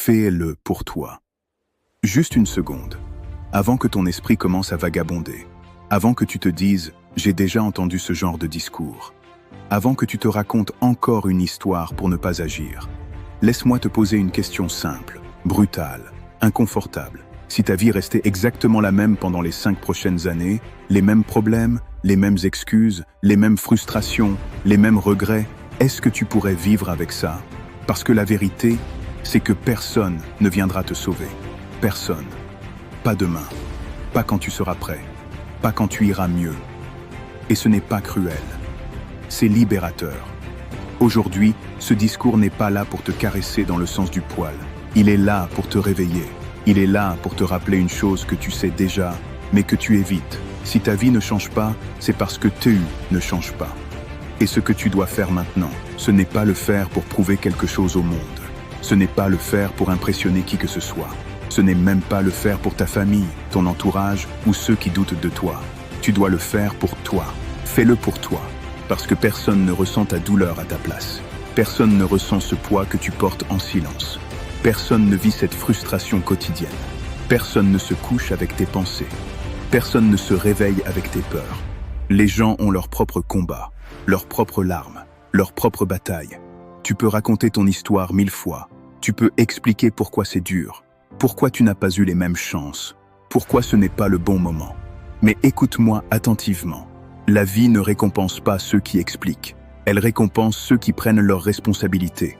Fais-le pour toi. Juste une seconde, avant que ton esprit commence à vagabonder, avant que tu te dises « j'ai déjà entendu ce genre de discours », avant que tu te racontes encore une histoire pour ne pas agir, laisse-moi te poser une question simple, brutale, inconfortable. Si ta vie restait exactement la même pendant les 5 prochaines années, les mêmes problèmes, les mêmes excuses, les mêmes frustrations, les mêmes regrets, est-ce que tu pourrais vivre avec ça? Parce que la vérité, c'est que personne ne viendra te sauver. Personne. Pas demain. Pas quand tu seras prêt. Pas quand tu iras mieux. Et ce n'est pas cruel. C'est libérateur. Aujourd'hui, ce discours n'est pas là pour te caresser dans le sens du poil. Il est là pour te réveiller. Il est là pour te rappeler une chose que tu sais déjà, mais que tu évites. Si ta vie ne change pas, c'est parce que tu ne changes pas. Et ce que tu dois faire maintenant, ce n'est pas le faire pour prouver quelque chose au monde. Ce n'est pas le faire pour impressionner qui que ce soit. Ce n'est même pas le faire pour ta famille, ton entourage ou ceux qui doutent de toi. Tu dois le faire pour toi. Fais-le pour toi. Parce que personne ne ressent ta douleur à ta place. Personne ne ressent ce poids que tu portes en silence. Personne ne vit cette frustration quotidienne. Personne ne se couche avec tes pensées. Personne ne se réveille avec tes peurs. Les gens ont leurs propres combats, leurs propres larmes, leurs propres batailles. Tu peux raconter ton histoire 1000 fois. Tu peux expliquer pourquoi c'est dur, pourquoi tu n'as pas eu les mêmes chances, pourquoi ce n'est pas le bon moment. Mais écoute-moi attentivement. La vie ne récompense pas ceux qui expliquent. Elle récompense ceux qui prennent leurs responsabilités.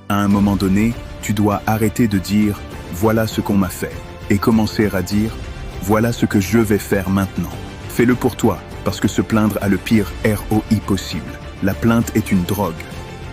À un moment donné, tu dois arrêter de dire « voilà ce qu'on m'a fait » et commencer à dire « voilà ce que je vais faire maintenant ». Fais-le pour toi, parce que se plaindre a le pire ROI possible. La plainte est une drogue.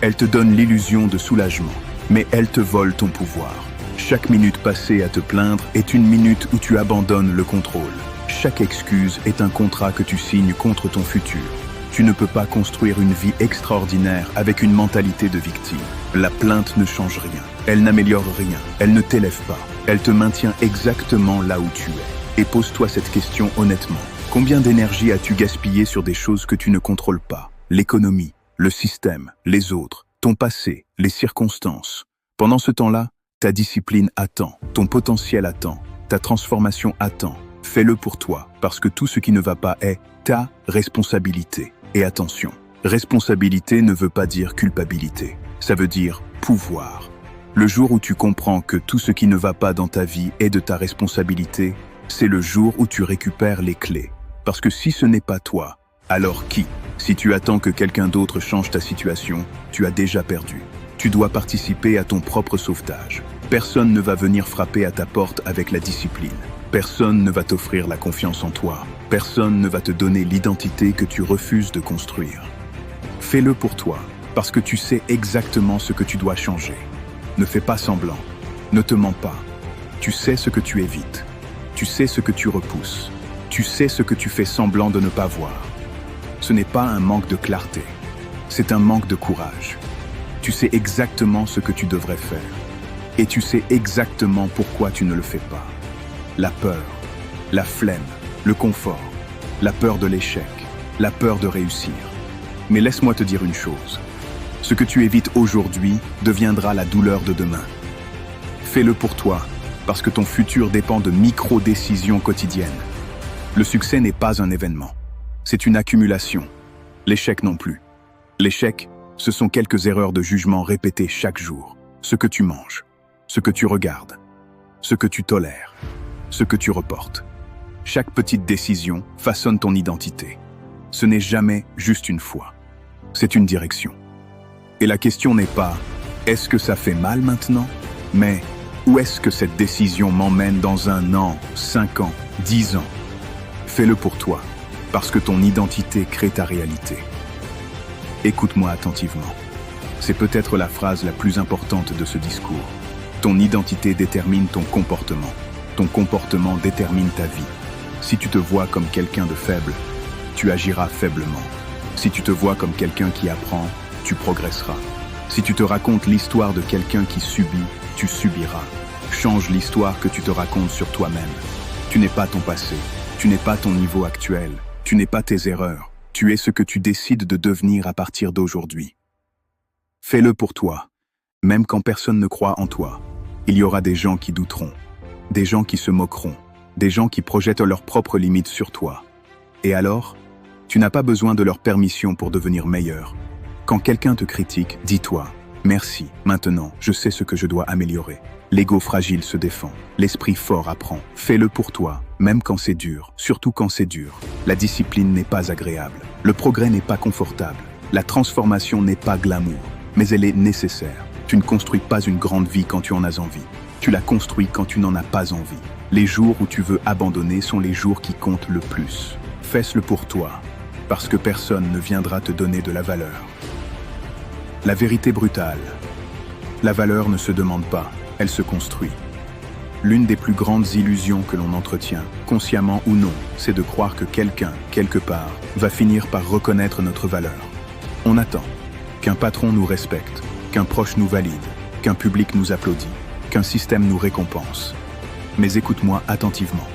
Elle te donne l'illusion de soulagement, mais elle te vole ton pouvoir. Chaque minute passée à te plaindre est une minute où tu abandonnes le contrôle. Chaque excuse est un contrat que tu signes contre ton futur. Tu ne peux pas construire une vie extraordinaire avec une mentalité de victime. La plainte ne change rien, elle n'améliore rien, elle ne t'élève pas. Elle te maintient exactement là où tu es. Et pose-toi cette question honnêtement. Combien d'énergie as-tu gaspillé sur des choses que tu ne contrôles pas? L'économie, le système, les autres, ton passé, les circonstances. Pendant ce temps-là, ta discipline attend, ton potentiel attend, ta transformation attend. Fais-le pour toi, parce que tout ce qui ne va pas est ta responsabilité. Et attention, responsabilité ne veut pas dire culpabilité, ça veut dire pouvoir. Le jour où tu comprends que tout ce qui ne va pas dans ta vie est de ta responsabilité, c'est le jour où tu récupères les clés. Parce que si ce n'est pas toi, alors qui? Si tu attends que quelqu'un d'autre change ta situation, tu as déjà perdu. Tu dois participer à ton propre sauvetage. Personne ne va venir frapper à ta porte avec la discipline. Personne ne va t'offrir la confiance en toi. Personne ne va te donner l'identité que tu refuses de construire. Fais-le pour toi, parce que tu sais exactement ce que tu dois changer. Ne fais pas semblant. Ne te mens pas. Tu sais ce que tu évites. Tu sais ce que tu repousses. Tu sais ce que tu fais semblant de ne pas voir. Ce n'est pas un manque de clarté. C'est un manque de courage. Tu sais exactement ce que tu devrais faire. Et tu sais exactement pourquoi tu ne le fais pas. La peur, la flemme, le confort, la peur de l'échec, la peur de réussir. Mais laisse-moi te dire une chose. Ce que tu évites aujourd'hui deviendra la douleur de demain. Fais-le pour toi, parce que ton futur dépend de micro-décisions quotidiennes. Le succès n'est pas un événement. C'est une accumulation. L'échec non plus. L'échec, ce sont quelques erreurs de jugement répétées chaque jour. Ce que tu manges, ce que tu regardes, ce que tu tolères, ce que tu reportes. Chaque petite décision façonne ton identité. Ce n'est jamais juste une fois. C'est une direction. Et la question n'est pas « est-ce que ça fait mal maintenant ?» mais « où est-ce que cette décision m'emmène dans 1 an, 5 ans, 10 ans ?» Fais-le pour toi, parce que ton identité crée ta réalité. Écoute-moi attentivement. C'est peut-être la phrase la plus importante de ce discours. Ton identité détermine ton comportement. Ton comportement détermine ta vie. Si tu te vois comme quelqu'un de faible, tu agiras faiblement. Si tu te vois comme quelqu'un qui apprend, tu progresseras. Si tu te racontes l'histoire de quelqu'un qui subit, tu subiras. Change l'histoire que tu te racontes sur toi-même. Tu n'es pas ton passé. Tu n'es pas ton niveau actuel. Tu n'es pas tes erreurs. Tu es ce que tu décides de devenir à partir d'aujourd'hui. Fais-le pour toi, même quand personne ne croit en toi. Il y aura des gens qui douteront, des gens qui se moqueront, des gens qui projettent leurs propres limites sur toi. Et alors, tu n'as pas besoin de leur permission pour devenir meilleur. Quand quelqu'un te critique, dis-toi « Merci, maintenant, je sais ce que je dois améliorer ». L'ego fragile se défend, l'esprit fort apprend. Fais-le pour toi, même quand c'est dur, surtout quand c'est dur. La discipline n'est pas agréable, le progrès n'est pas confortable, la transformation n'est pas glamour, mais elle est nécessaire. Tu ne construis pas une grande vie quand tu en as envie. Tu la construis quand tu n'en as pas envie. Les jours où tu veux abandonner sont les jours qui comptent le plus. Fais-le pour toi, parce que personne ne viendra te donner de la valeur. La vérité brutale. La valeur ne se demande pas, elle se construit. L'une des plus grandes illusions que l'on entretient, consciemment ou non, c'est de croire que quelqu'un, quelque part, va finir par reconnaître notre valeur. On attend qu'un patron nous respecte, qu'un proche nous valide, qu'un public nous applaudit, qu'un système nous récompense. Mais écoute-moi attentivement.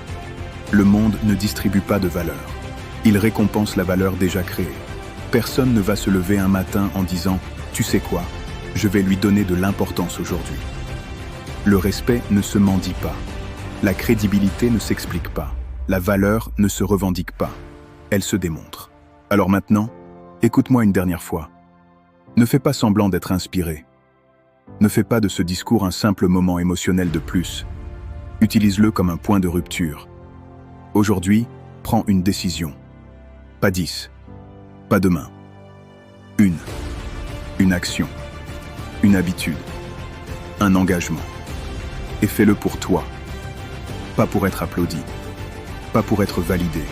Le monde ne distribue pas de valeur. Il récompense la valeur déjà créée. Personne ne va se lever un matin en disant « Tu sais quoi, je vais lui donner de l'importance aujourd'hui ». Le respect ne se mendie pas. La crédibilité ne s'explique pas. La valeur ne se revendique pas. Elle se démontre. Alors maintenant, écoute-moi une dernière fois. Ne fais pas semblant d'être inspiré. Ne fais pas de ce discours un simple moment émotionnel de plus. Utilise-le comme un point de rupture. Aujourd'hui, prends une décision. Pas 10. Pas demain. Une action. Une habitude. Un engagement. Et fais-le pour toi. Pas pour être applaudi. Pas pour être validé.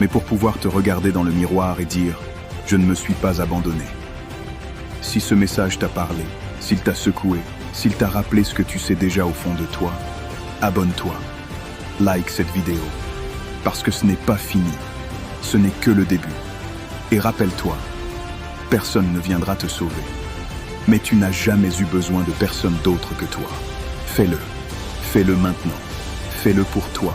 Mais pour pouvoir te regarder dans le miroir et dire « Je ne me suis pas abandonné ». Si ce message t'a parlé, s'il t'a secoué, s'il t'a rappelé ce que tu sais déjà au fond de toi, abonne-toi. Like cette vidéo. Parce que ce n'est pas fini. Ce n'est que le début. Et rappelle-toi, personne ne viendra te sauver. Mais tu n'as jamais eu besoin de personne d'autre que toi. Fais-le. Fais-le maintenant. Fais-le pour toi.